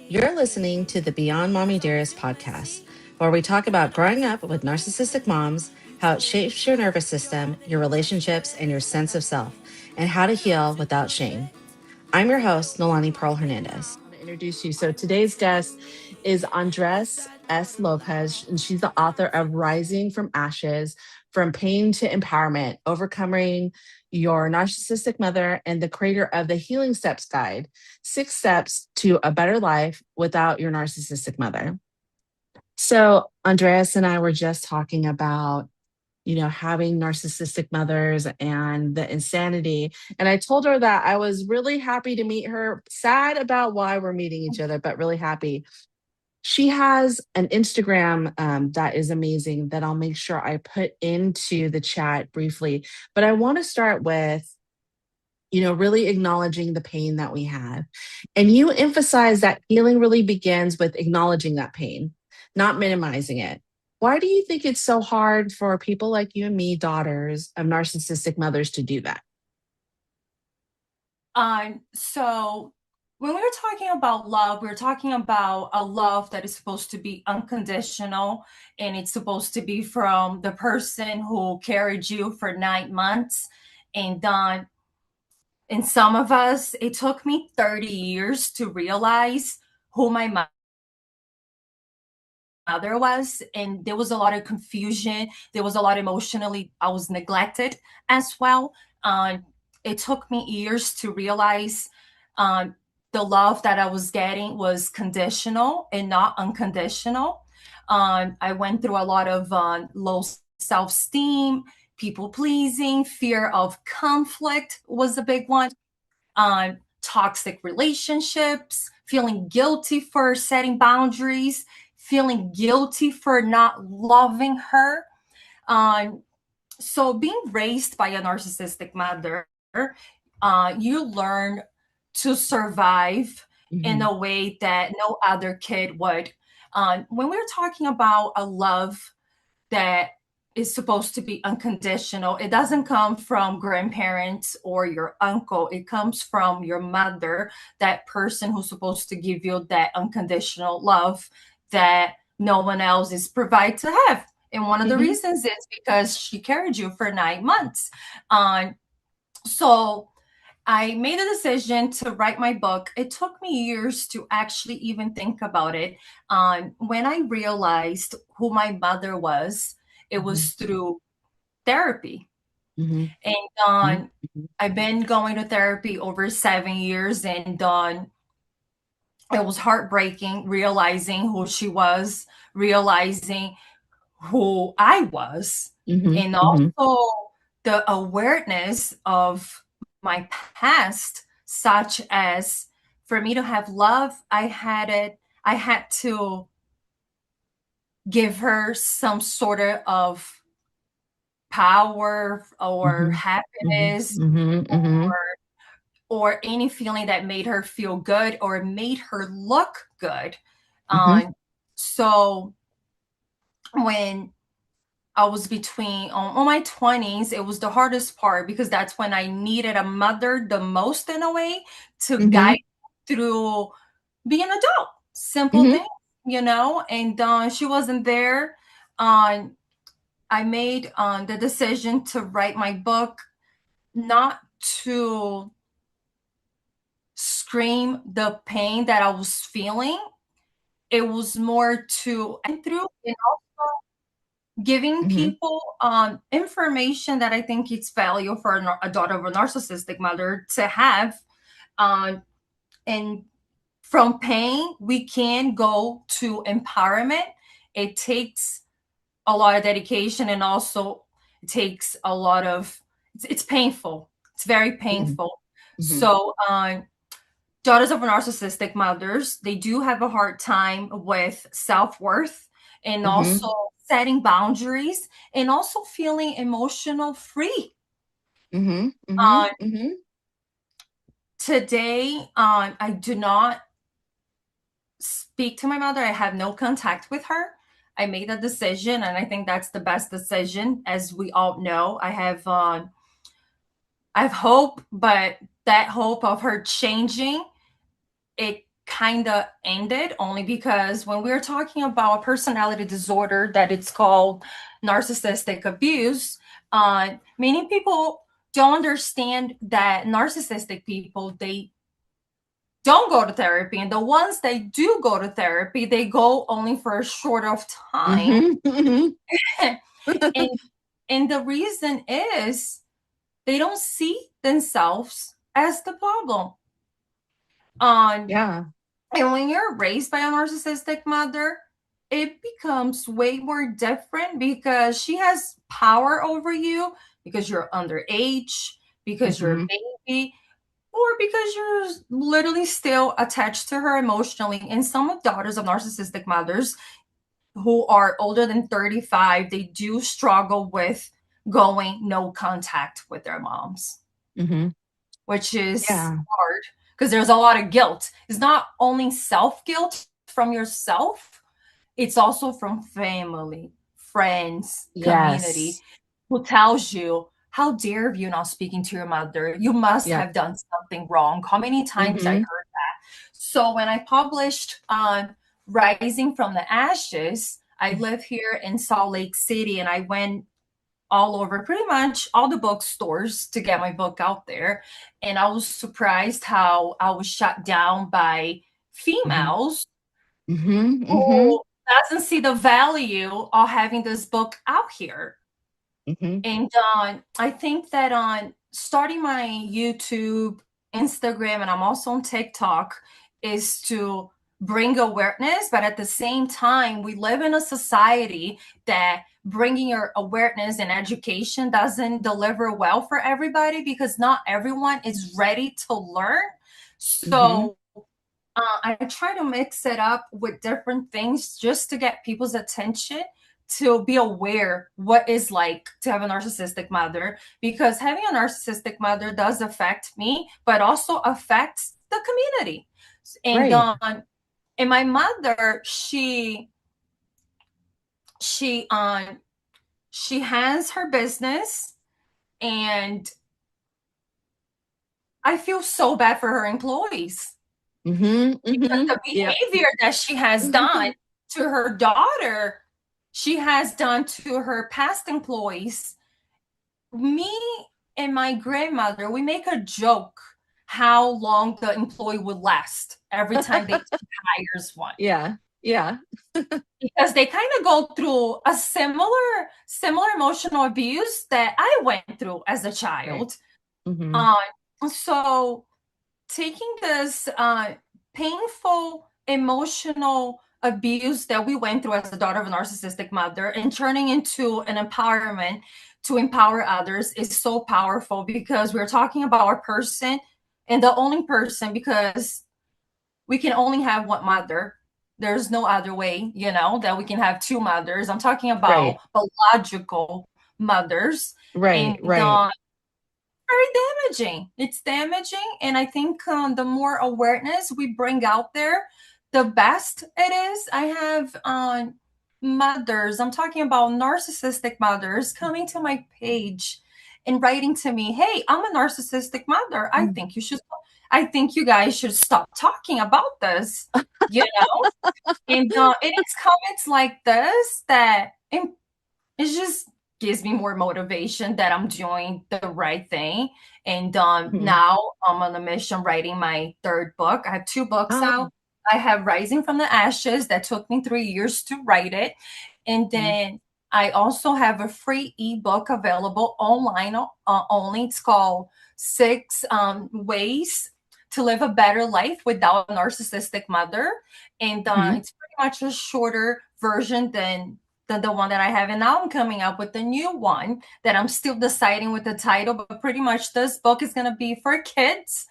You're listening to the Beyond Mommy Dearest podcast, where we talk about growing up with narcissistic moms, how it shapes your nervous system, your relationships, and your sense of self, and how to heal without shame. I'm your host, Nolani Pearl Hernandez. I want to introduce you. So today's guest is Andres S. Lopez, and she's the author of Rising from Ashes, From Pain to Empowerment, Overcoming Your Narcissistic Mother, and the creator of the Healing Steps Guide, 6 Steps to a Better Life Without Your Narcissistic Mother. So Andreas and I were just talking about having narcissistic mothers and the insanity. And I told her that I was really happy to meet her, sad about why we're meeting each other, but really happy. She has an Instagram that is amazing that I'll make sure I put into the chat briefly. But I want to start with, really acknowledging the pain that we have. And you emphasize that healing really begins with acknowledging that pain, not minimizing it. Why do you think it's so hard for people like you and me, daughters of narcissistic mothers, to do that? So when we were talking about love, we are talking about a love that is supposed to be unconditional, and it's supposed to be from the person who carried you for 9 months. And some of us, it took me 30 years to realize who my mother was, and there was a lot of confusion. There was a lot emotionally, I was neglected as well. It took me years to realize the love that I was getting was conditional and not unconditional. I went through a lot of low self-esteem, people pleasing, fear of conflict was a big one. Toxic relationships, feeling guilty for setting boundaries, feeling guilty for not loving her. So being raised by a narcissistic mother, you learn to survive in a way that no other kid would. When we're talking about a love that is supposed to be unconditional, it doesn't come from grandparents or your uncle. It comes from your mother, that person who's supposed to give you that unconditional love that no one else is provided to have. And one of the reasons is because she carried you for 9 months. So I made a decision to write my book. It took me years to actually even think about it. When I realized who my mother was, it was through therapy. And I've been going to therapy over 7 years, and it was heartbreaking realizing who she was, realizing who I was, and also the awareness of my past, such as for me to have love, I had to give her some sort of power or happiness or any feeling that made her feel good or made her look good. So when I was between on my 20s, it was the hardest part because that's when I needed a mother the most, in a way, to guide through being an adult. Simple thing, and she wasn't there. I made the decision to write my book, not to scream the pain that I was feeling. It was more to through, and also giving people information that I think it's value for a daughter of a narcissistic mother to have. And from pain, we can go to empowerment. It takes a lot of dedication, and also it takes a lot of, it's painful. It's very painful. So daughters of narcissistic mothers, they do have a hard time with self-worth, and also setting boundaries, and also feeling emotional free. Today, I do not speak to my mother. I have no contact with her. I made a decision, and I think that's the best decision. As we all know, I have hope, but that hope of her changing, it kind of ended only because when we're talking about a personality disorder that it's called narcissistic abuse, many people don't understand that narcissistic people, they don't go to therapy, and the ones that do go to therapy, they go only for a short of time. and and the reason is they don't see themselves as the problem. Yeah. And when you're raised by a narcissistic mother, it becomes way more different because she has power over you because you're underage, because you're a baby, or because you're literally still attached to her emotionally. And some daughters of narcissistic mothers who are older than 35, they do struggle with going no contact with their moms, which is Yeah. hard because there's a lot of guilt. It's not only self guilt from yourself, it's also from family, friends, community, Yes. who tells you, how dare you not speaking to your mother? You must Yep. have done something wrong. How many times I heard that? So when I published on Rising from the Ashes, I live here in Salt Lake City, and I went all over pretty much all the bookstores to get my book out there. And I was surprised how I was shut down by females who doesn't see the value of having this book out here. And I think that on starting my YouTube, Instagram, and I'm also on TikTok is to bring awareness. But at the same time, we live in a society that bringing your awareness and education doesn't deliver well for everybody because not everyone is ready to learn. So I try to mix it up with different things just to get people's attention to be aware what is like to have a narcissistic mother, because having a narcissistic mother does affect me but also affects the community. And Right. and my mother, she has her business, and I feel so bad for her employees because the Yep. behavior that she has done to her daughter, she has done to her past employees. Me and my grandmother, we make a joke how long the employee would last every time she hires one, Yeah. Yeah. because they kind of go through a similar emotional abuse that I went through as a Right. child. Mm-hmm. Um, so taking this painful emotional abuse that we went through as the daughter of a narcissistic mother and turning into an empowerment to empower others is so powerful, because we're talking about our person and the only person, because we can only have one mother. There's no other way, that we can have two mothers. I'm talking about Right. biological mothers. Right. And Right. very damaging. It's damaging. And I think the more awareness we bring out there, the best it is. I have mothers, I'm talking about narcissistic mothers, coming to my page and writing to me, hey, I'm a narcissistic mother. I think you guys should stop talking about this, you know? And it is comments like this that it just gives me more motivation that I'm doing the right thing. And now I'm on a mission writing my third book. I have two books Oh. out. I have Rising from the Ashes that took me 3 years to write it. And then I also have a free ebook available online only. It's called Six Ways to Live a Better Life Without a Narcissistic Mother. And it's pretty much a shorter version than the one that I have. And now I'm coming up with a new one that I'm still deciding with the title, but pretty much this book is going to be for kids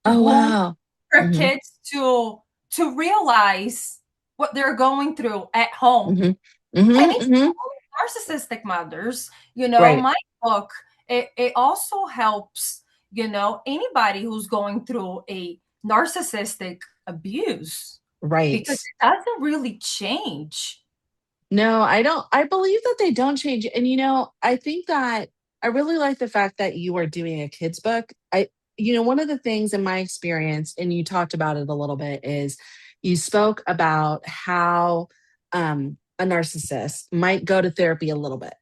Oh, who wow. for kids to realize what they're going through at home. And it's narcissistic mothers, Right. my book, it also helps, anybody who's going through a narcissistic abuse, Right. because it doesn't really change. No, I don't. I believe that they don't change. And I think that I really like the fact that you are doing a kids book. one of the things in my experience, and you talked about it a little bit, is you spoke about how a narcissist might go to therapy a little bit.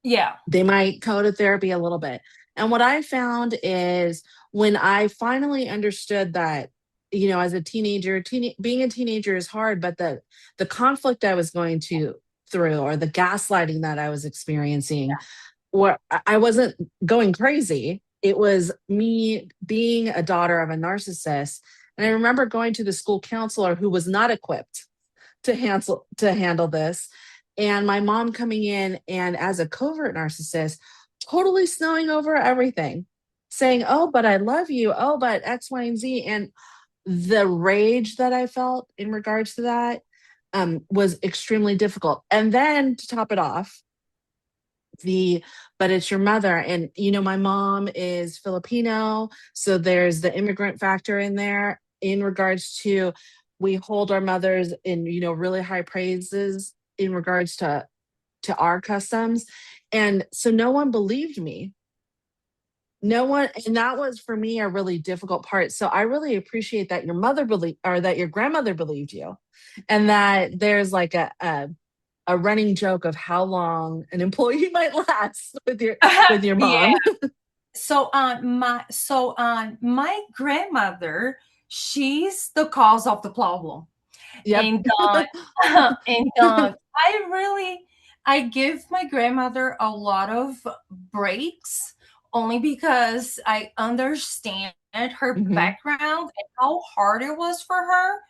Yeah. They might go to therapy a little bit. And what I found is when I finally understood that, as a teenager, being a teenager is hard, but the conflict I was going through, or the gaslighting that I was experiencing, where I wasn't going crazy. It was me being a daughter of a narcissist. And I remember going to the school counselor who was not equipped to handle this. And my mom coming in and, as a covert narcissist, totally snowing over everything, saying, "Oh, but I love you. Oh, but X, Y, and Z." And the rage that I felt in regards to that was extremely difficult. And then to top it off, but it's your mother. And, my mom is Filipino. So there's the immigrant factor in there in regards to, we hold our mothers in, really high praises in regards to our customs. And so no one believed me. No one. And that was for me a really difficult part. So I really appreciate that your mother believed, or that your grandmother believed you. And that there's like a running joke of how long an employee might last with your mom. Yeah. So my grandmother, she's the cause of the problem. Yep. And I give my grandmother a lot of breaks, only because I understand her background and how hard it was for her,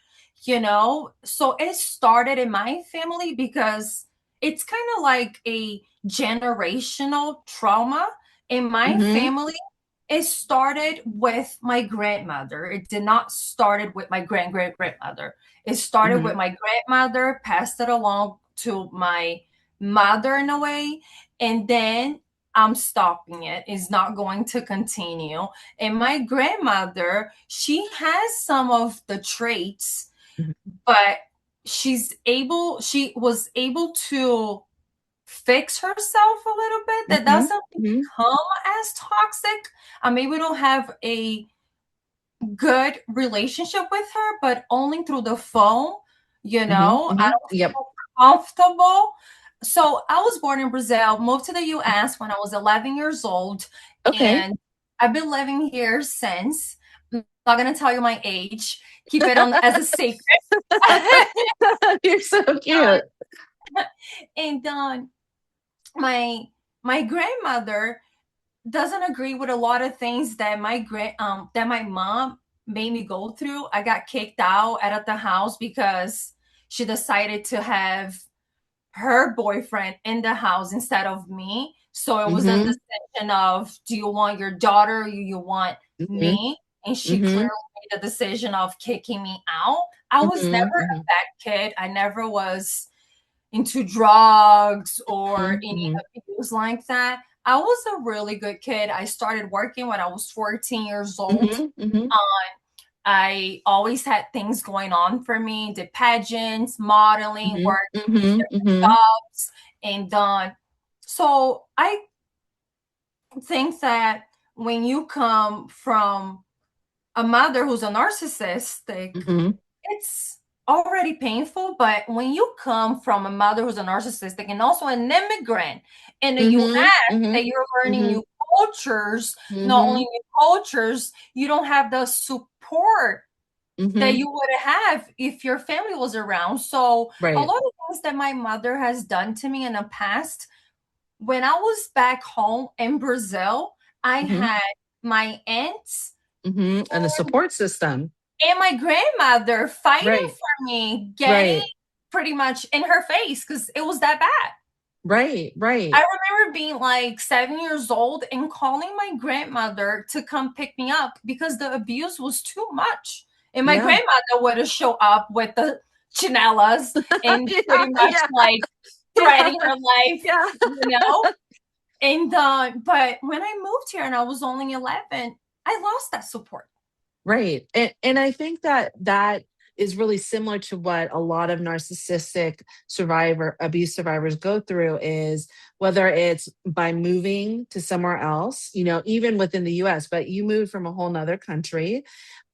So it started in my family because it's kind of like a generational trauma in my family. It started with my grandmother. It did not started with my grandmother. It started with my grandmother, passed it along to my mother in a way, and then I'm stopping it. It's not going to continue. And my grandmother, she has some of the traits, but she was able to fix herself a little bit. That doesn't become as toxic. I'm able to have a good relationship with her, but only through the phone. I don't feel comfortable. So I was born in Brazil, moved to the US when I was 11 years old. Okay. And I've been living here since. I'm not going to tell you my age. Keep it on as a secret. You're so cute. And my grandmother doesn't agree with a lot of things that my mom made me go through. I got kicked out at the house because she decided to have her boyfriend in the house instead of me. So it was a decision of, do you want your daughter or you want me? And she clearly made the decision of kicking me out. I was never a bad kid. I never was into drugs or any abuse like that. I was a really good kid. I started working when I was 14 years old. I always had things going on for me, did pageants, modeling, work, jobs. And so I think that when you come from a mother who's a narcissistic, it's already painful. But when you come from a mother who's a narcissistic and also an immigrant in the US, that you're learning new cultures, not only new cultures, you don't have the support that you would have if your family was around. So a lot of things that my mother has done to me in the past, when I was back home in Brazil, I had my aunts and the support system and my grandmother fighting for me, getting pretty much in her face because it was that bad. Right. I remember being like 7 years old and calling my grandmother to come pick me up because the abuse was too much. And my grandmother would have show up with the chinelas and pretty much like threatening her life, And but when I moved here and I was only 11, I lost that support. Right. And I think that is really similar to what a lot of narcissistic abuse survivors go through, is whether it's by moving to somewhere else, even within the US, but you moved from a whole nother country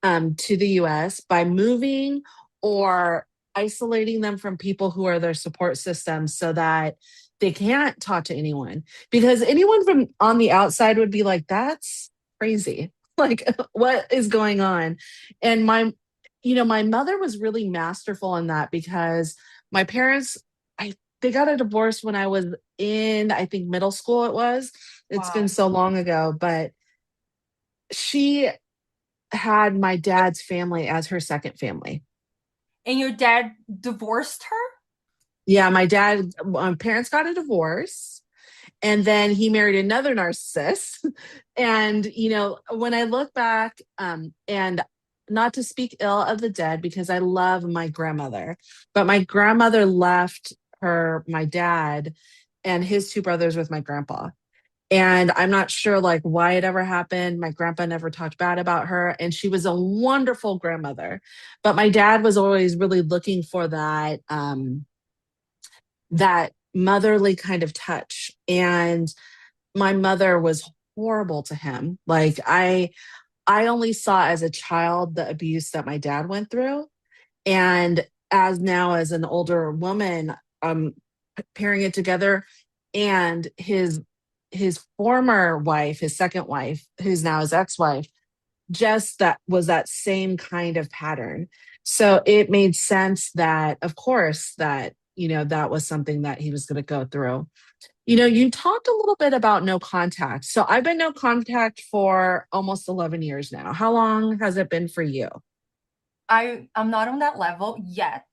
to the US, by moving or isolating them from people who are their support system so that they can't talk to anyone, because anyone from on the outside would be like, that's crazy. Like, what is going on? And my mother was really masterful in that, because my parents, they got a divorce when I was in, I think, middle school. It's been Wow. so long ago, but she had my dad's family as her second family. And your dad divorced her? Yeah, my parents got a divorce, and then he married another narcissist. And, when I look back, and not to speak ill of the dead, because I love my grandmother, but my grandmother left my dad and his two brothers with my grandpa. And I'm not sure like why it ever happened. My grandpa never talked bad about her, and she was a wonderful grandmother. But my dad was always really looking for that motherly kind of touch. And my mother was horrible to him. Like, I only saw as a child the abuse that my dad went through. And as an older woman, pairing it together, and his former wife, his second wife, who's now his ex-wife, just that was that same kind of pattern. So it made sense that, of course, that was something that he was going to go through. You talked a little bit about no contact. So I've been no contact for almost 11 years now. How long has it been for you? I'm not on that level yet,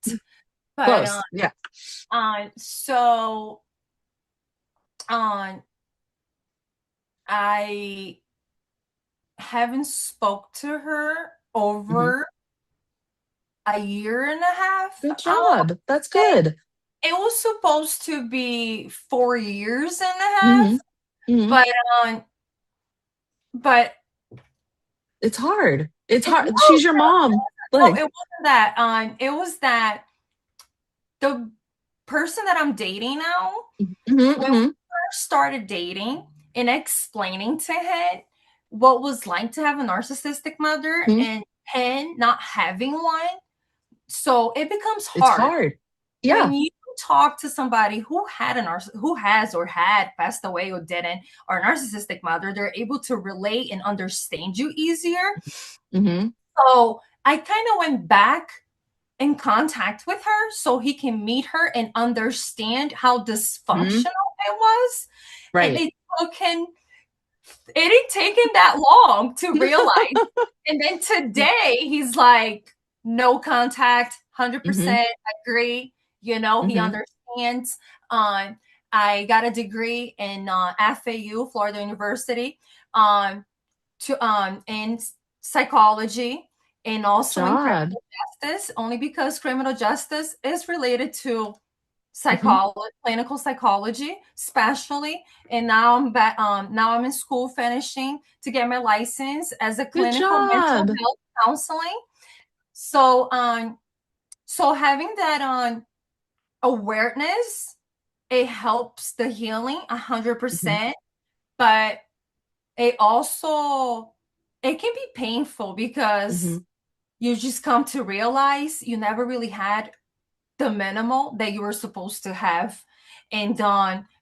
but Close. Yeah. so I haven't spoke to her Mhm. over a year and a half. Good job. That's good. It was supposed to be 4 years and a half, Hmm. Hmm. but um, but It's hard. It's it hard. She's your mom. no, it Like, wasn't that. It was that the person that I'm dating now, hmm. when Hmm. we first started dating and explaining to him what was like to have a narcissistic mother Hmm. and him not having one, so it becomes It's hard hard. when Yeah. you talk to somebody who who has or had passed away or didn't, or a narcissistic mother. They're able to relate and understand you easier. Hmm. So I kind of went back in contact with her so he can meet her and understand how Hmm. dysfunctional it was. And Right. it didn't take him that long to realize. And then today he's like, no contact, Hmm. 100% agree. He Hmm. understands. I got a degree in FAU, Florida University, in psychology, and Good also in job. criminal justice, only because criminal justice is related to Hmm. clinical psychology, especially. And now I'm back. Now I'm in school finishing to get my license as a Good clinical mental job. health counseling. So having that awareness, it helps the healing Hmm. 100%. But it also it can be painful because Hmm. you just come to realize you never really had the minimal that you were supposed to have. And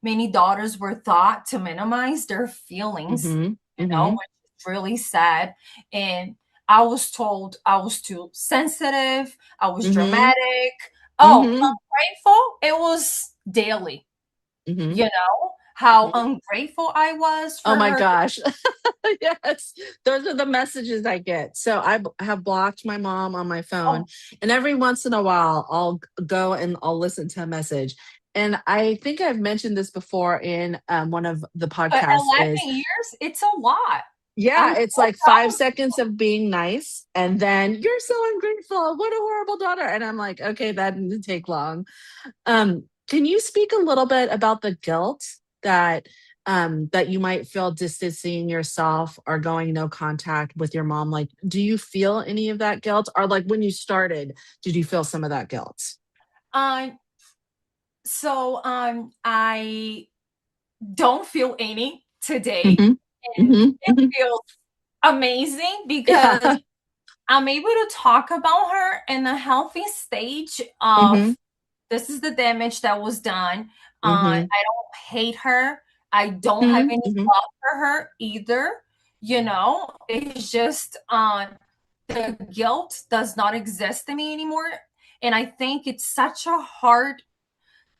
many daughters were thought to minimize their feelings, Hmm. Hmm. which is really sad. And I was told I was too sensitive, I was Hmm. dramatic. Oh, Hmm. ungrateful. It was daily, Hmm. how ungrateful I was Oh for my her. gosh. Yes. Those are the messages I get. So have blocked my mom on my phone. Oh, And every once in a while, I'll go and I'll listen to a message. And I think I've mentioned this before in one of the but podcasts, 11 is, years, it's a lot. yeah, I'm it's so like proud 5 seconds of being nice. And then you're so ungrateful. What a horrible daughter. And I'm like, okay, that didn't take long. Can you speak a little bit about the guilt that that you might feel distancing yourself or going no contact with your mom? Like, do you feel any of that guilt? Or like when you started, did you feel some of that guilt? Um, I don't feel any today, Hmm. and Hmm. it Hmm. feels amazing because Yeah. I'm able to talk about her in a healthy stage Hmm. of this is the damage that was done. I Hmm. don't hate her. I don't have Hmm. any Hmm. love for her either. It's just the guilt does not exist in me anymore. And I think it's such a hard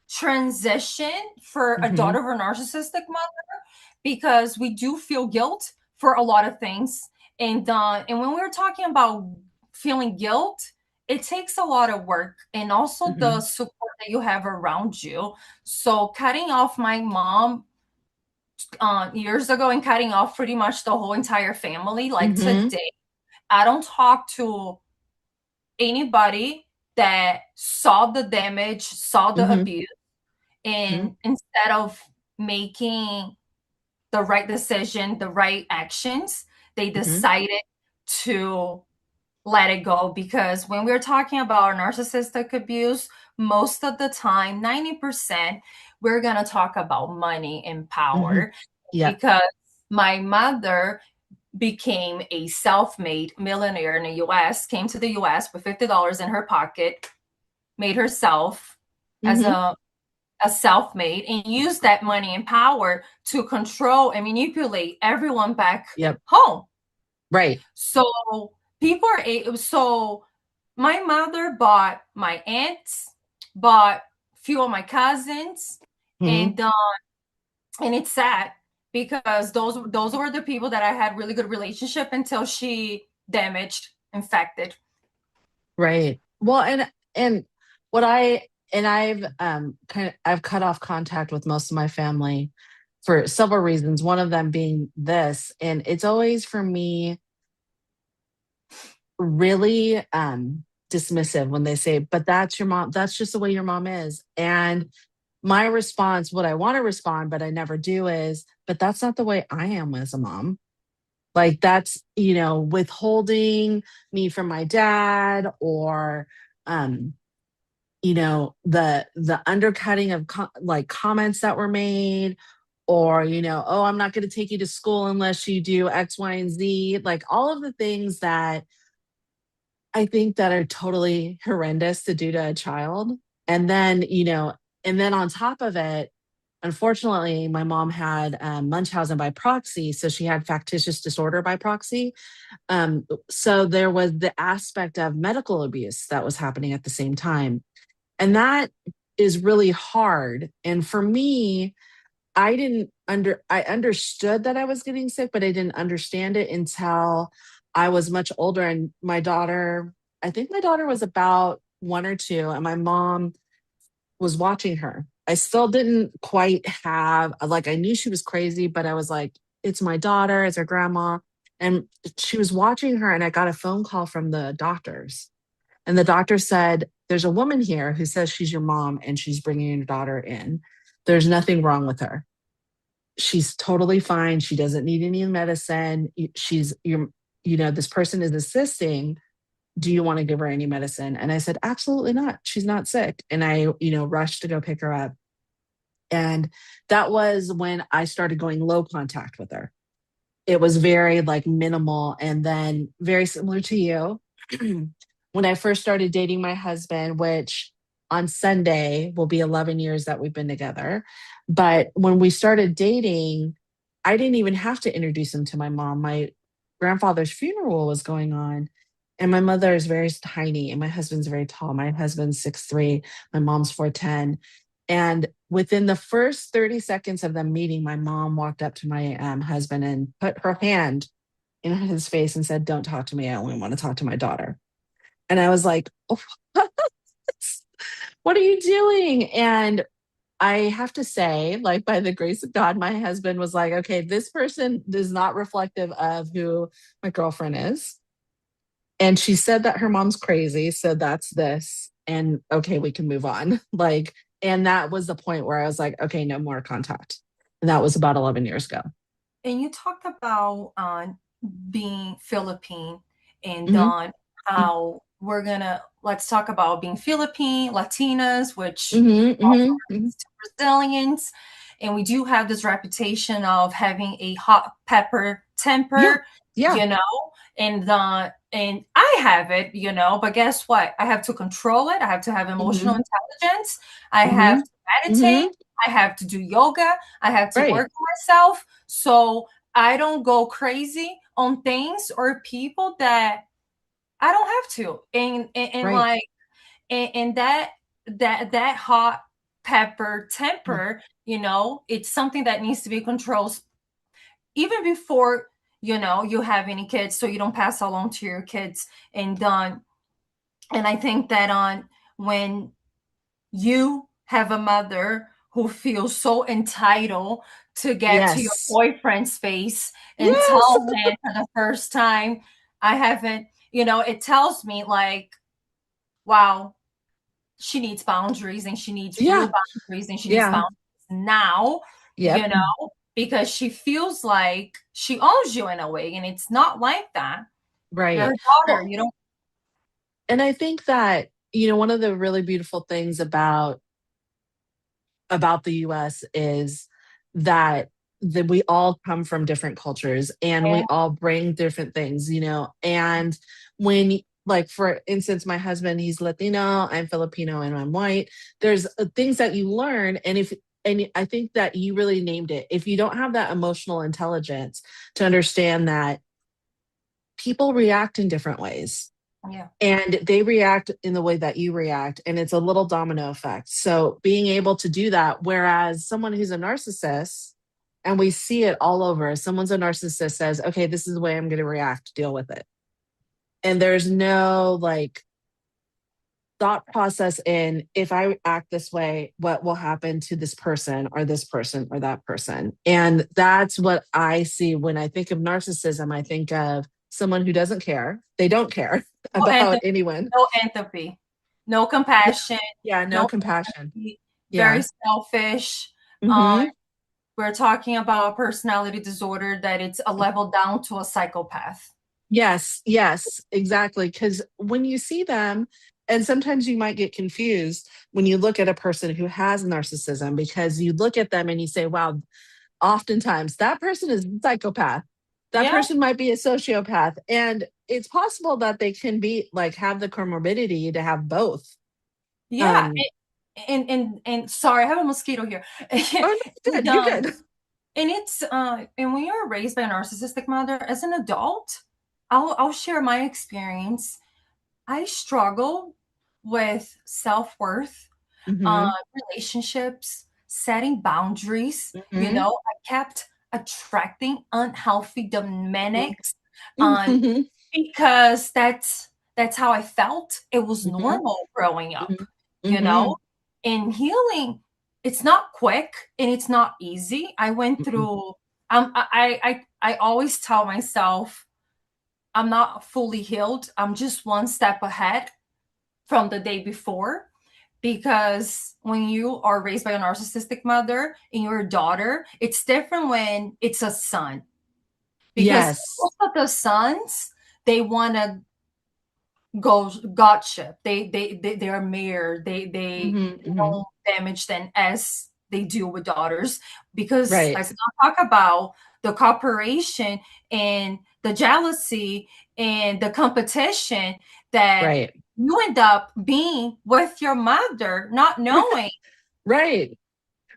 transition for a Hmm. daughter of a narcissistic mother because we do feel guilt for a lot of things. And when we were talking about feeling guilt, it takes a lot of work and also the Hmm. support that you have around you. So cutting off my mom years ago and cutting off pretty much the whole entire family, like Hmm. today, I don't talk to anybody that saw the damage, saw the Hmm. abuse, Hmm. and instead of making the right decision, the right actions, they Hmm. decided to let it go. Because when we're talking about narcissistic abuse, most of the time, 90%, we're going to talk about money and Hmm. power. Yeah. Because my mother became a self-made millionaire in the US, came to the US with $50 in her pocket, made herself as Hmm. a self-made, and used that money and power to control and manipulate everyone back Yep. home. Right. So so my mother bought my aunts, bought few of my cousins, Hmm. and it's sad because those were the people that I had really good relationship until she damaged, infected. Right. Well, and what I and I've cut off contact with most of my family for several reasons. One of them being this, and it's always for me really dismissive when they say, "But that's your mom. That's just the way your mom is." And my response, what I want to respond, but I never do, is, "But that's not the way I am as a mom." Like that's, withholding me from my dad, or um the undercutting of like comments that were made, or oh, I'm not going to take you to school unless you do X, Y, and Z, like all of the things that I think that are totally horrendous to do to a child. And then, on top of it, unfortunately, my mom had Munchausen by proxy. So she had factitious disorder by proxy. So there was the aspect of medical abuse that was happening at the same time. And that is really hard. And for me, I understood that I was getting sick, but I didn't understand it until I was much older. And I think my daughter was about 1 or 2, and my mom was watching her. I still didn't quite have, like, I knew she was crazy, but I was like, it's my daughter, it's her grandma. And she was watching her, and I got a phone call from the doctors. And the doctor said, there's a woman here who says she's your mom and she's bringing your daughter in. There's nothing wrong with her. She's totally fine. She doesn't need any medicine. This person is assisting. Do you want to give her any medicine? And I said, absolutely not. She's not sick. And I, rushed to go pick her up. And that was when I started going low contact with her. It was very like minimal. And then very similar to you, when I first started dating my husband, which on Sunday will be 11 years that we've been together. But when we started dating, I didn't even have to introduce him to my mom. My grandfather's funeral was going on. And my mother is very tiny, and my husband's very tall. My husband's 6'3", my mom's 4'10". And within the first 30 seconds of them meeting, my mom walked up to my husband and put her hand in his face and said, don't talk to me. I only want to talk to my daughter. And I was like, oh, what are you doing? And I have to say, like, by the grace of God, my husband was like, okay, this person is not reflective of who my girlfriend is. And she said that her mom's crazy. So that's this. And okay, we can move on. Like, and that was the point where I was like, okay, no more contact. And that was about 11 years ago. And you talked about being Philippine and Mm-hmm. how let's talk about being Philippine, Latinas, which Mm-hmm. also Mm-hmm. Mm-hmm. Brazilians. And we do have this reputation of having a hot pepper Yeah. temper, Yeah. and I have it, but guess what? I have to control it. I have to have emotional Mm-hmm. intelligence. I have Mm-hmm. to Mm-hmm. meditate. I have to do yoga. I have to Right. work on myself. So I don't go crazy on things or people that I don't have to. And Right. like and that hot pepper temper, it's something that needs to be controlled even before you have any kids, so you don't pass along to your kids. And I think that on when you have a mother who feels so entitled to get to your Yes. boyfriend's face and Yes. tell him for the first time, I haven't, it tells me like, wow, she needs boundaries, and she needs real Yeah. boundaries, and she needs Yeah. boundaries now, Yep. because she feels like she owns you in a way, and it's not like that. You're her Right. daughter. Well, You don't. and I think that, one of the really beautiful things about the US is that we all come from different cultures and Yeah, we all bring different things, and when, like, for instance, my husband, he's Latino, I'm Filipino, and I'm white. There's things that you learn. And I think that you really named it. If you don't have that emotional intelligence to understand that people react in different ways, yeah, and they react in the way that you react, and it's a little domino effect. So being able to do that, whereas someone who's a narcissist, and we see it all over, someone's a narcissist, says, okay, this is the way I'm going to react, deal with it, and there's no like thought process in, if I act this way, what will happen to this person or this person or that person. And that's what I see when I think of narcissism. I think of someone who doesn't care, they don't care no about empathy, anyone. no empathy, no Yeah. compassion, Yeah, no no compassion. empathy, very Yeah. selfish. uh, Hmm. we're talking about a personality disorder that it's a level down to a psychopath. Yes, yes, exactly. Because when you see them, and sometimes you might get confused when you look at a person who has narcissism, because you look at them and you say, wow, oftentimes that person is a psychopath. That Yeah, person might be a sociopath. And it's possible that they can be like have the comorbidity to have both. yeah. Um, And sorry, I have a mosquito here. oh, no, and, good, you're good. and when you're raised by a narcissistic mother, as an adult, I'll share my experience. I struggle with self-worth, Hmm. relationships, setting boundaries. Hmm. I kept attracting unhealthy dynamics, um, Hmm. because that's how I felt. It was Hmm. normal growing up, you Hmm. know. And healing, it's not quick and it's not easy. I went Hmm. through. I always tell myself I'm not fully healed. I'm just one step ahead from the day before, because when you are raised by a narcissistic mother and you're a daughter, it's different when it's a son, because Yes. most of the sons, they want to go godship. They are mirror. Hmm. They Hmm. don't damage them as they do with daughters, because Right. let's not talk about the cooperation and the jealousy and the competition that Right. you end up being with your mother, not knowing. Right.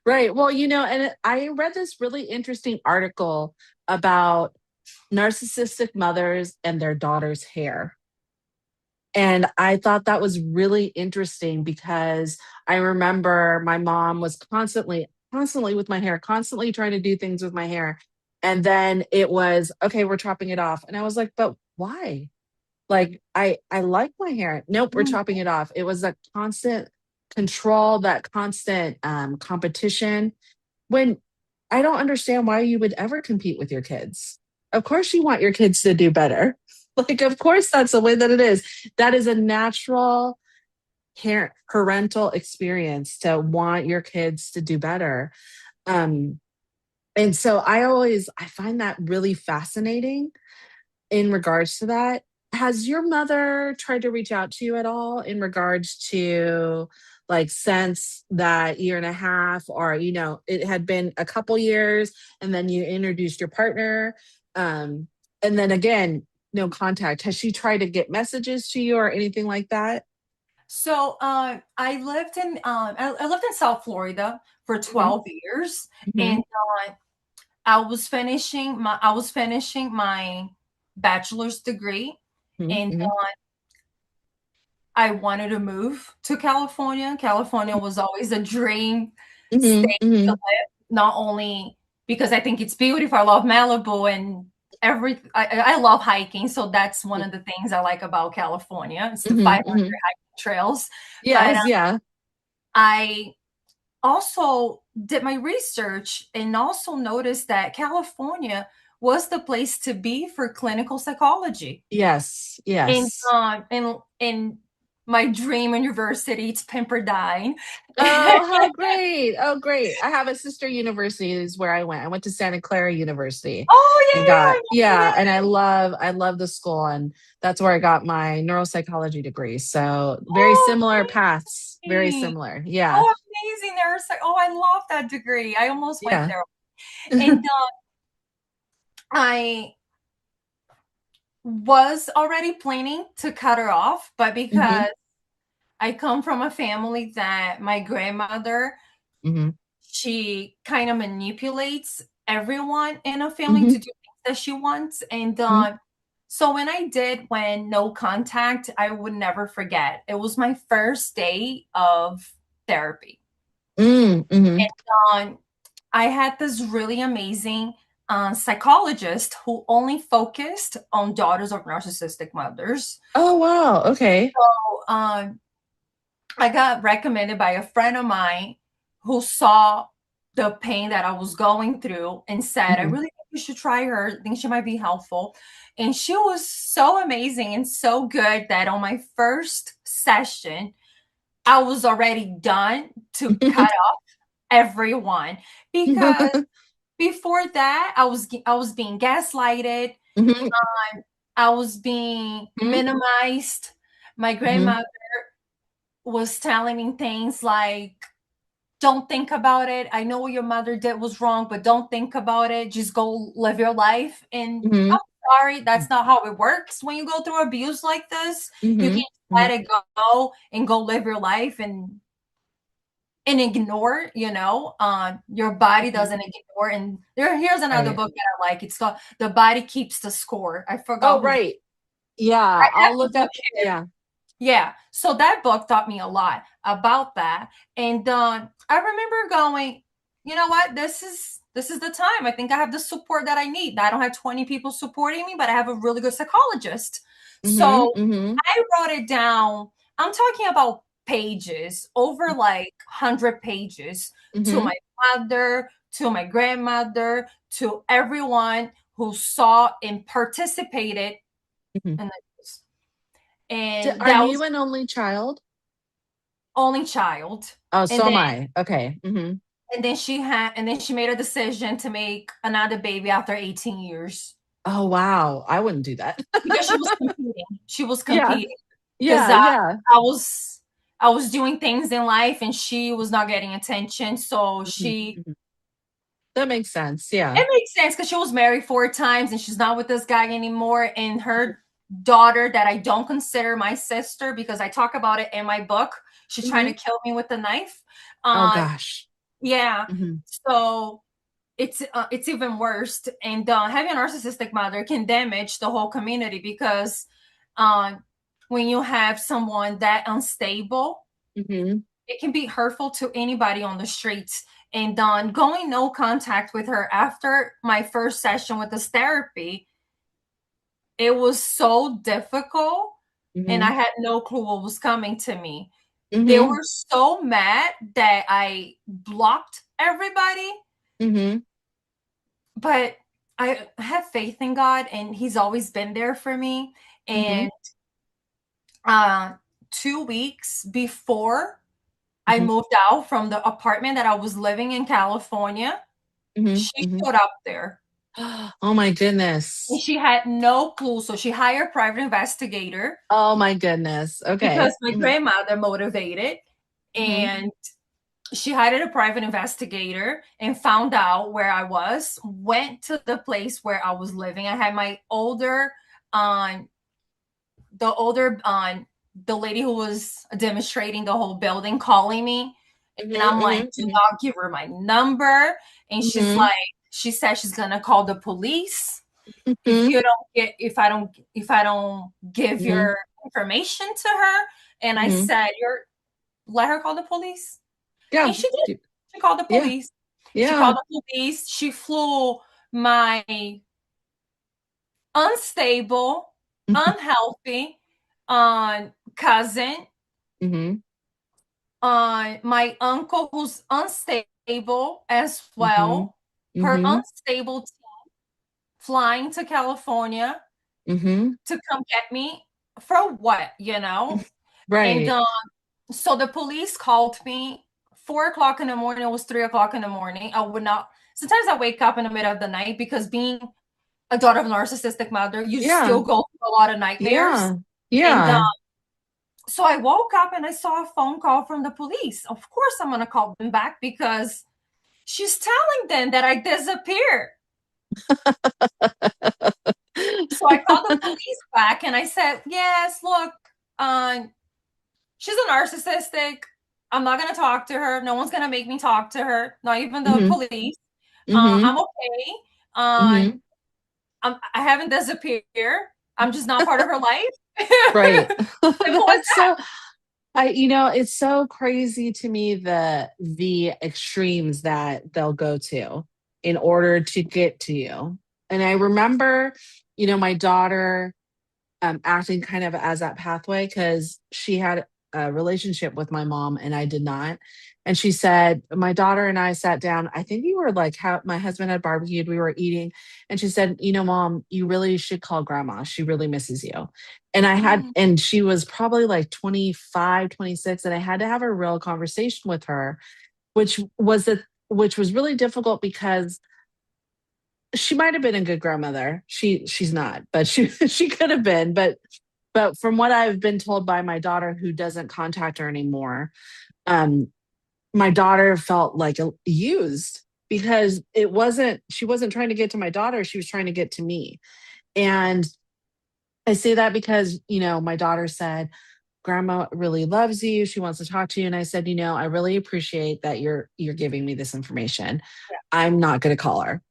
Right. Well, and I read this really interesting article about narcissistic mothers and their daughter's hair. And I thought that was really interesting because I remember my mom was constantly with my hair, constantly trying to do things with my hair. And then it was, okay, we're chopping it off. And I was like, but why? Like, I like my hair. Nope, we're Mm, chopping it off. It was that constant control, that constant competition. When I don't understand why you would ever compete with your kids. Of course, you want your kids to do better. Like, of course, that's the way that it is. That is a natural parental experience to want your kids to do better. Um, And so I find that really fascinating in regards to that. Has your mother tried to reach out to you at all in regards to, like, since that year and a half, or, it had been a couple years and then you introduced your partner? Um, and then again, no contact. Has she tried to get messages to you or anything like that? So I lived in South Florida for Hmm. 12 years, Hmm. and I was finishing my bachelor's degree, Hmm. and Hmm. I wanted to move to California. California was always a dream Hmm. state to Hmm. live, not only because I think it's beautiful. I love Malibu and I love hiking, so that's one of the things I like about California. It's the Hmm. 500 Hmm. hiking trails. But Yes, yeah. I also did my research and also noticed that California was the place to be for clinical psychology. Yes, And yes. in my dream university, it's Pepperdine. Oh, how great. Oh, great. I have a sister university is where I went. I went to Santa Clara University Oh and yeah, yeah, got, I yeah, and know that. I love the school, and that's where I got my neuropsychology degree. So very Oh, similar paths, very amazing. similar. Yeah. Oh, amazing. There's like, oh, I love that degree. I almost went Yeah. there. And I was already planning to cut her off, but Hmm. because I come from a family that my grandmother, Hmm. she kind of manipulates everyone in a family Hmm. to do things that she wants. And Hmm. so when no contact, I would never forget. It was my first day of therapy. Hmm. Um, I had this really amazing psychologist who only focused on daughters of narcissistic mothers. Oh, wow. Okay. So I got recommended by a friend of mine who saw the pain that I was going through and said, I Hmm. really think you should try her. I think she might be helpful. And she was so amazing and so good that on my first session, I was already done to cut off everyone because before that I was being gaslighted. Hmm. I was being minimized. My Hmm. grandmother was telling me things like, don't think about it. I know what your mother did was wrong, but don't think about it. Just go live your life. And Hmm. I'm sorry, that's not how it works. When you go through abuse like this, you Hmm. can't let it go and go live your life and ignore, your body Hmm. doesn't ignore. And here's another Right. book that I like. It's called The Body Keeps the Score. I Oh, forgot who. right. I Yeah. have I'll the look book up. here. Yeah. Yeah. So that book taught me a lot about that. And I remember going, you know what? This is the time. I think I have the support that I need. I don't have 20 people supporting me, but I have a really good psychologist. Hmm. So Hmm. I wrote it down. I'm talking about pages, over like 100 pages, to Hmm. my mother, to my grandmother, to everyone who saw and participated Hmm. in this. And Are that was you an only child? only child. Oh, And so then am I. Okay. Hmm. she made a decision to make another baby after 18 years Oh, wow. I wouldn't do that. because she was competing. She was Yeah. competing because Yeah. Yeah. I was I was doing things in life and she was not getting attention. So Hmm. Hmm. That makes sense. Yeah. it makes sense because she was married 4 times and she's not with this guy anymore. And her daughter, that I don't consider my sister because I talk about it in my book, she's trying Hmm. to kill me with a knife. Oh, Uh, gosh. yeah. Hmm. So it's even worse. And having a narcissistic mother can damage the whole community because uh, when you have someone that unstable, Hmm. it can be hurtful to anybody on the streets. And going no contact with her after my first session with this therapy, it was so difficult, and I Hmm. had no clue what was coming to me. They Hmm. were so mad that I blocked everybody, Hmm. but I have faith in God, and He's always been there for me. Hmm. And uh, 2 weeks before I Hmm. moved out from the apartment that I was living in California, Mm-hmm. She Mm-hmm. showed up there Oh my and goodness. she had no clue. So she hired a private investigator Oh my goodness. Okay. because my Mm-hmm. grandmother motivated, Mm-hmm. and she hired a private investigator and found out where I was, went to the place where I was living. I had my um, the lady who was demonstrating the whole building calling me. And I'm like, do Mm-hmm. not give her my number. And she's Mm-hmm. like, she said she's gonna call the police if Mm-hmm. you don't get if I don't give Mm-hmm. your information to her. And I Mm-hmm. said, you're let her call the police. Yeah. And she did. She called the Yeah. police. She Yeah. called the police. She flew my unstable, unhealthy cousin, Mm-hmm. my uncle who's unstable as Mm-hmm. well, her Mm-hmm. unstable flying to California Mm-hmm. to come get me for what, you know? And Right. so the police called me 4 o'clock in the morning. It was 3 o'clock in the morning. I would not. Sometimes I wake up in the middle of the night because being a daughter of a narcissistic mother, you still Yeah. go through a lot of nightmares. Yeah. And Yeah. so I woke up and I saw a phone call from the police. Of course, I'm going to call them back because she's telling them that I disappeared. So I called the police back and I said, yes, look, um, she's a narcissistic. I'm not going to talk to her. No one's going to make me talk to her, not even the Mm-hmm. police. Mm-hmm. I'm okay. Mm-hmm. I haven't disappeared. I'm just not part of her life. Right. Simple as That's that. so it's so crazy to me the extremes that they'll go to in order to get to you. And I remember, my daughter acting kind of as that pathway because she had a relationship with my mom and I did not. And she said, my daughter and I sat down. I think we were like, how my husband had barbecued, we were eating. And she said, Mom, you really should call grandma. She really misses you. And she was probably like 25, 26, and I had to have a real conversation with her, which was really difficult because she might have been a good grandmother. She's not, but she could have been. But from what I've been told by my daughter, who doesn't contact her anymore, um, my daughter felt like used because she wasn't trying to get to my daughter, she was trying to get to me. And I say that because my daughter said, grandma really loves you, she wants to talk to you. And I said, I really appreciate that you're giving me this information. I'm not going to call her,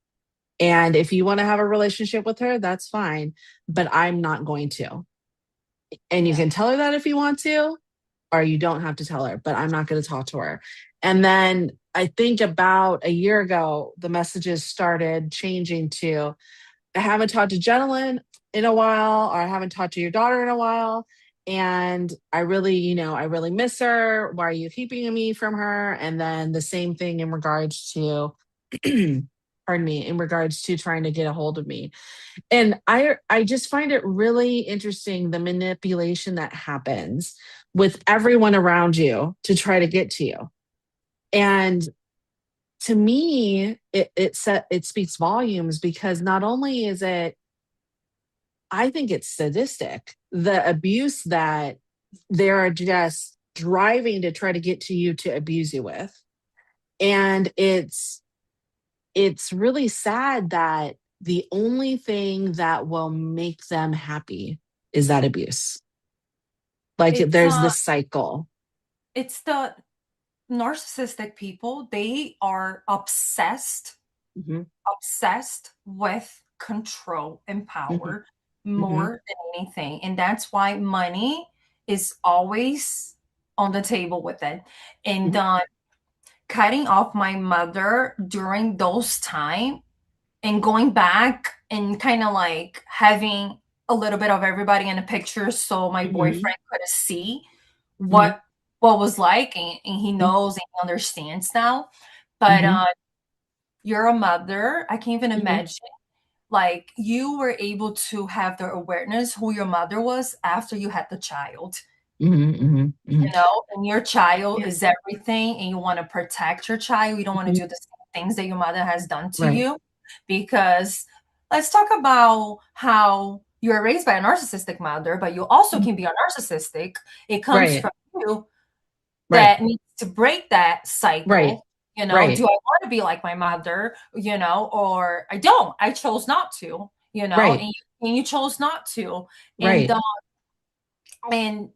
and if you want to have a relationship with her, that's fine, but I'm not going to. And you Yeah. can tell her that if you want to, or you don't have to tell her, but I'm not going to talk to her. And then I think about a year ago, the messages started changing to, I haven't talked to Jenilyn in a while, or I haven't talked to your daughter in a while. And I really miss her. Why are you keeping me from her? And then the same thing in regards to, pardon me, in regards to trying to get a hold of me. And I just find it really interesting, the manipulation that happens with everyone around you to try to get to you. And to me, it speaks volumes because not only is it, I think it's sadistic, the abuse that they're just driving to try to get to you to abuse you with. And it's really sad that the only thing that will make them happy is that abuse. Like It's there's this cycle. it's the narcissistic people. They are Hmm. obsessed with control and Hmm. power Hmm. more than anything. And that's why money is always on the table with it. And Hmm. cutting off my mother during those time and going back and kind of like having a little bit of everybody in the picture so my Hmm. boyfriend could see Hmm. what was like, and he knows and he understands now. But Hmm. you're a mother. I can't even Hmm. imagine like you were able to have the awareness who your mother was after you had the child, Hmm. Hmm. Hmm. and your child Yeah. is everything, and you want to protect your child. You don't want to Hmm. do this. things that your mother has done to Right. you. Because let's talk about how you're raised by a narcissistic mother, but you also Mhm. can be a narcissistic. It comes Right. from you Right. that needs to break that Right. cycle. Do Right. I want to be like my mother, or I don't? I chose not to, Right. and you chose not to. And Right. and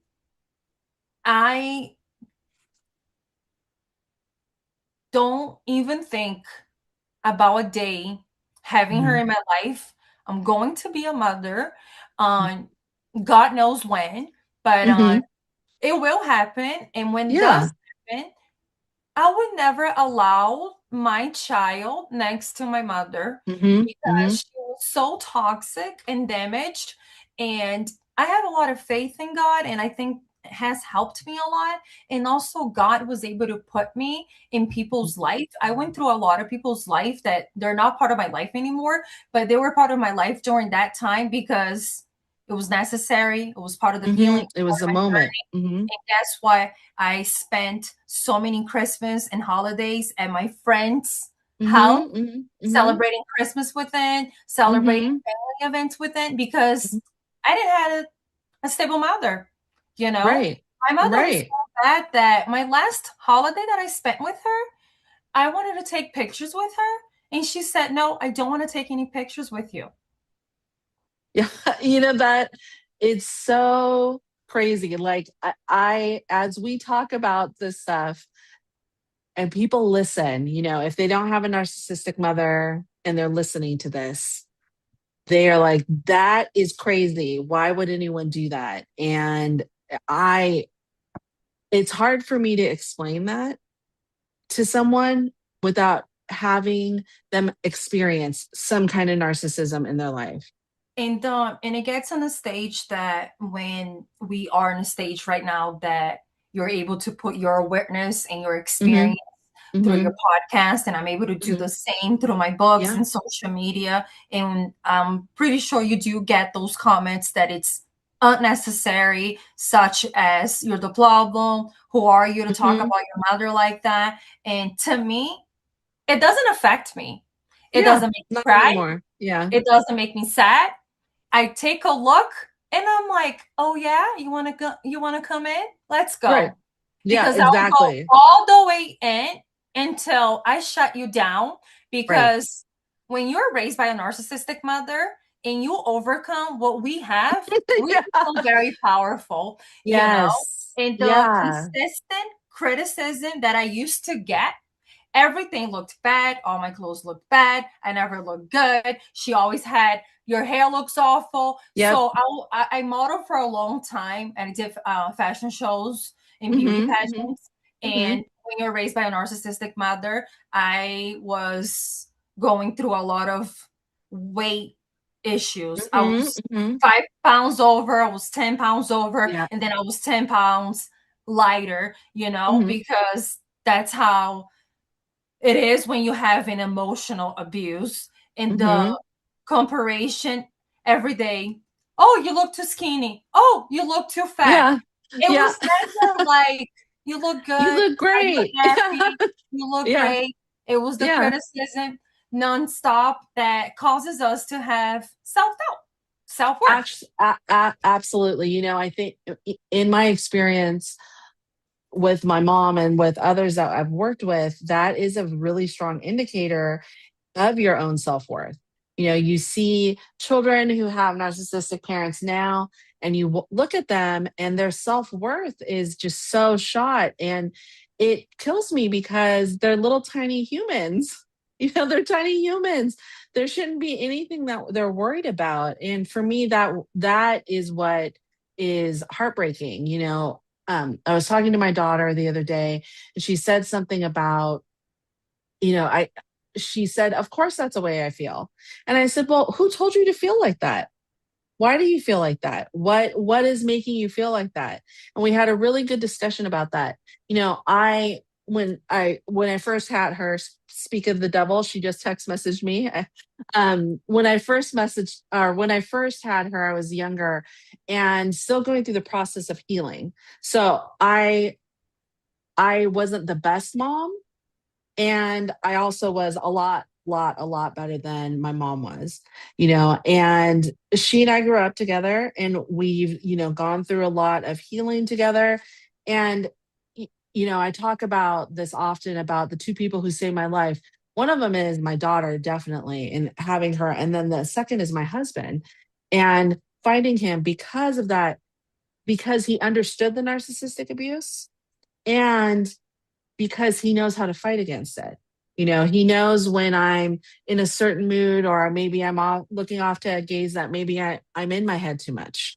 I don't even think about a day having her Mhm. in my life. I'm going to be a mother on God knows when, but Mhm. it will happen. And when it Yeah. does happen, I would never allow my child next to my mother Mhm. because Mhm. she was so toxic and damaged. And I have a lot of faith in God, and I think it has helped me a lot. And also, God was able to put me in people's life. I went through a lot of people's life that they're not part of my life anymore, but they were part of my life during that time because it was necessary. It was part of the healing, Mhm. It was part a of my moment. journey. Mhm. And that's why I spent so many Christmas and holidays at my friends' house, Mhm. Mhm. Mhm. celebrating Christmas with them, celebrating Mhm. family events with them, because Mhm. I didn't have a stable mother. You know, Right. my mother was Right. so bad that my last holiday that I spent with her, I wanted to take pictures with her, and she said, "No, I don't want to take any pictures with you." Yeah. That it's so crazy. Like as we talk about this stuff and people listen, if they don't have a narcissistic mother and they're listening to this, they are like, that is crazy. Why would anyone do that? And I, it's hard for me to explain that to someone without having them experience some kind of narcissism in their life. And it gets on a stage that when we are in a stage right now that you're able to put your awareness and your Hmm. experience through your Hmm. podcast, and I'm able to do Hmm. the same through my books Yeah. and social media. And I'm pretty sure you do get those comments that it's unnecessary, such as "you're the problem, who are you to talk about Hmm. your mother like that?" And to me, it doesn't affect me. It Yeah. doesn't make me Not cry. anymore. Yeah. It doesn't make me sad. I take a look and I'm like, "Oh yeah, you want to come in? Let's Right. go." Yeah, Because I'll go exactly. all the way in until I shut you down, Right. because when you're raised by a narcissistic mother and you overcome what we have, we Yeah. become very powerful, you know? Yes. And the Yeah. consistent criticism that I used to get, everything looked bad. All my clothes looked bad. I never looked good. She always had, "Your hair looks awful." Yep. So I modeled for a long time, and I did fashion shows and beauty Hmm. Hmm. pageants. Hmm. And when you're raised by a narcissistic mother, I was going through a lot of weight issues. I Hmm. was Hmm. 5 pounds over, I was 10 pounds over, Yeah. and then I was 10 pounds lighter, Hmm. because that's how it is when you have an emotional abuse. And the Hmm. comparison every day, "Oh, you look too skinny. Oh, you look too fat." Yeah. It Yeah. was never like, "You look good. You look Are you great. happy? You look Yeah. great." It was the Yeah. criticism nonstop that causes us to have self-doubt, self-worth. Absolutely. I think in my experience with my mom and with others that I've worked with, that is a really strong indicator of your own self worth. You see children who have narcissistic parents now, and you look at them, and their self worth is just so shot. And it kills me because they're little tiny humans. They're tiny humans. There shouldn't be anything that they're worried about. And for me, that is what is heartbreaking. I was talking to my daughter the other day, and she said something about, I she said, "Of course that's the way I feel." And I said, "Well, who told you to feel like that? Why do you feel like that? What is making you feel like that?" And we had a really good discussion about that. I when I first had her, speak of the devil, she just text messaged me. When I first had her, I was younger and still going through the process of healing. So I wasn't the best mom, And I also was a lot better than my mom was, and she and I grew up together, and we've, gone through a lot of healing together. And, I talk about this often about the two people who saved my life. One of them is my daughter, definitely, and having her. And then the second is my husband, and finding him because of that, because he understood the narcissistic abuse, and because he knows how to fight against it. He knows when I'm in a certain mood, or maybe I'm looking off to a gaze that maybe I'm in my head too much.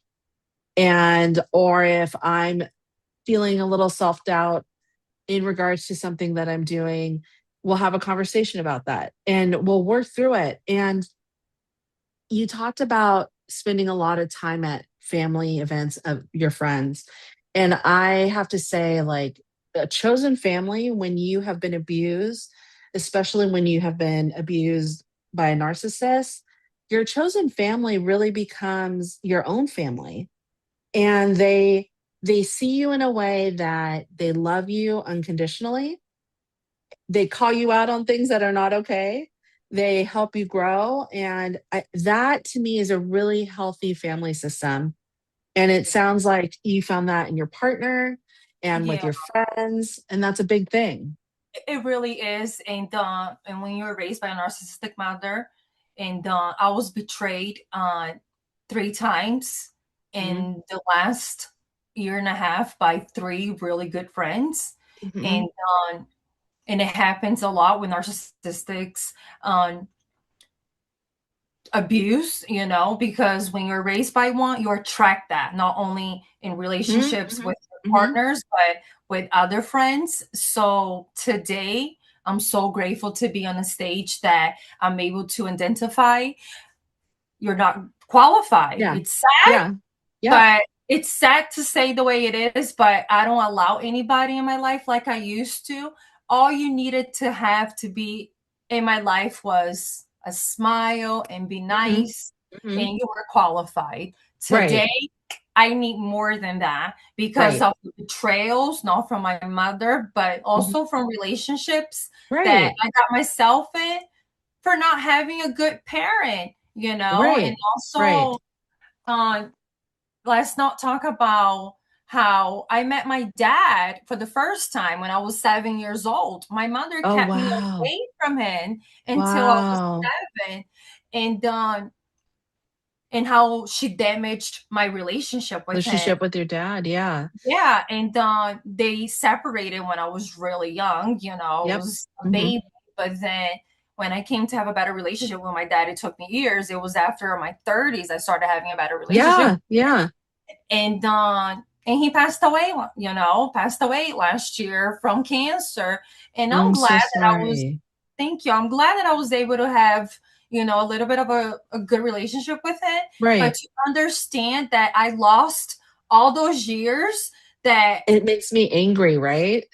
And, or if I'm feeling a little self doubt in regards to something that I'm doing, we'll have a conversation about that and we'll work through it. And you talked about spending a lot of time at family events of your friends. And I have to say, like, a chosen family, when you have been abused, especially when you have been abused by a narcissist, your chosen family really becomes your own family. And they see you in a way that they love you unconditionally. They call you out on things that are not okay. They help you grow. And that to me is a really healthy family system. And it sounds like you found that in your partner and with Yeah, your friends. And that's a big thing. it really is. And when you're raised by a narcissistic mother, and I was betrayed 3 times Hmm. in the last year and a half by 3 really good friends. Hmm. And and it happens a lot with narcissistics. Um, Abuse, because when you're raised by one, you attract that, not only in relationships Hmm. with your Hmm. partners, but with other friends. So today, I'm so grateful to be on a stage that I'm able to identify you're not qualified. Yeah. It's sad, Yeah. Yeah. but it's sad to say the way it is, but I don't allow anybody in my life like I used to. All you needed to have to be in my life was a smile and be Hmm. nice, Hmm. and you were qualified. Right. Today, I need more than that because Right. of the betrayals, not from my mother, but Mhm. also from relationships that Right. I got myself in for not having a good parent. And Right. Right. also, um, let's not talk about how I met my dad for the first time when I was 7 years old. My mother Oh, kept me wow. away from him until I was Wow. 7, and and how she damaged my relationship with him. Relationship with your dad. Yeah. Yeah, and they separated when I was really young. I Yep. was a Hmm. baby, but then when I came to have a better relationship with my dad, it took me years. It was after my 30s I started having a better relationship, Yeah. Yeah. and he passed away last year from cancer. And I'm I'm glad so that I was sorry. thank you. I'm glad that I was able to have, a little bit of a good relationship with it, but Right. to understand that I lost all those years, that It makes me angry, right?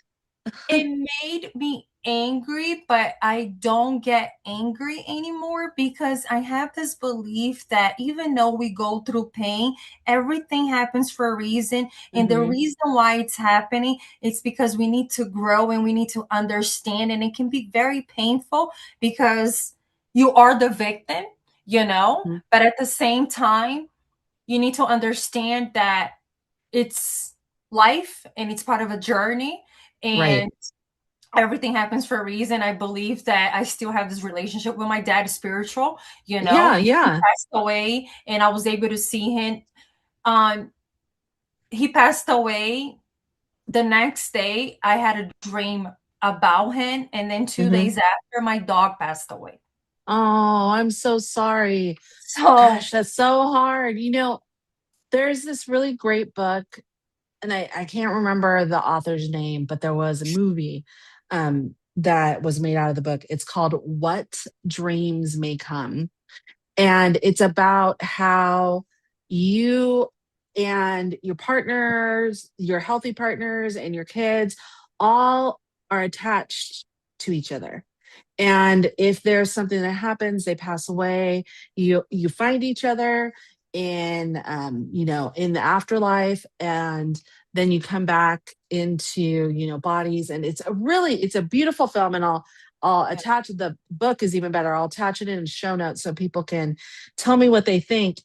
it made me angry, but I don't get angry anymore because I have this belief that even though we go through pain, everything happens for a reason. And the Hmm. reason why it's happening is because we need to grow and we need to understand. And it can be very painful because you are the victim, but at the same time, you need to understand that it's life and it's part of a journey. Right. And everything happens for a reason. I believe that I still have this relationship with my dad, spiritual. Yeah. He Yeah. passed away, and I was able to see him. Um, he passed away. The next day, I had a dream about him, and then two Hmm. days after, my dog passed away. Oh, I'm so sorry. So Gosh, that's so hard. There's this really great book, and I can't remember the author's name, but there was a movie that was made out of the book. It's called What Dreams May Come. And it's about how you and your partners, your healthy partners, and your kids all are attached to each other. And if there's something that happens, they pass away, you find each other, in, in the afterlife, and then you come back into, bodies. And it's a beautiful film. And I'll attach, the book is even better. I'll attach it in show notes so people can tell me what they think.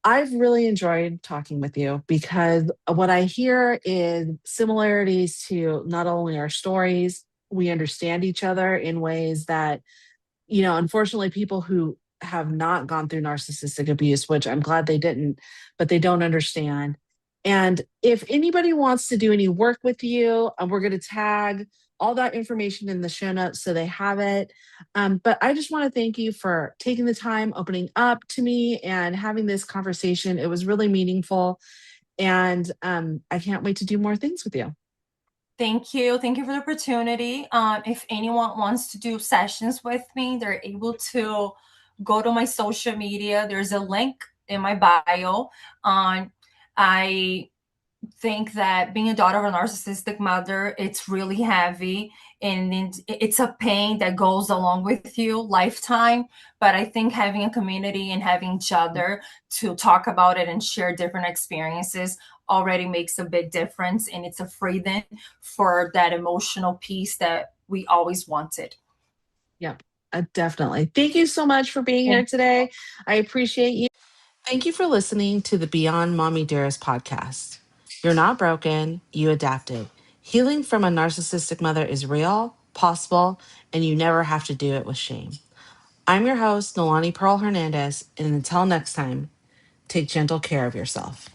I've really enjoyed talking with you because what I hear is similarities to not only our stories, we understand each other in ways that, unfortunately, people who have not gone through narcissistic abuse, which I'm glad they didn't, but they don't understand. And if anybody wants to do any work with you, we're going to tag all that information in the show notes so they have it. But I just want to thank you for taking the time, opening up to me, and having this conversation. It was really meaningful. And I can't wait to do more things with you. Thank you. Thank you for the opportunity. If anyone wants to do sessions with me, they're able to go to my social media. There's a link in my bio. I think that being a daughter of a narcissistic mother, it's really heavy, and it's a pain that goes along with you lifetime. But I think having a community and having each other to talk about it and share different experiences already makes a big difference, and it's a freedom for that emotional peace that we always wanted. Yep, definitely. Thank you so much for being here today. I appreciate you. Thank you for listening to the Beyond Mommy Dearest podcast. You're not broken, you adapted. Healing from a narcissistic mother is real, possible, and you never have to do it with shame. I'm your host, Nolani Pearl Hernandez, and until next time, take gentle care of yourself.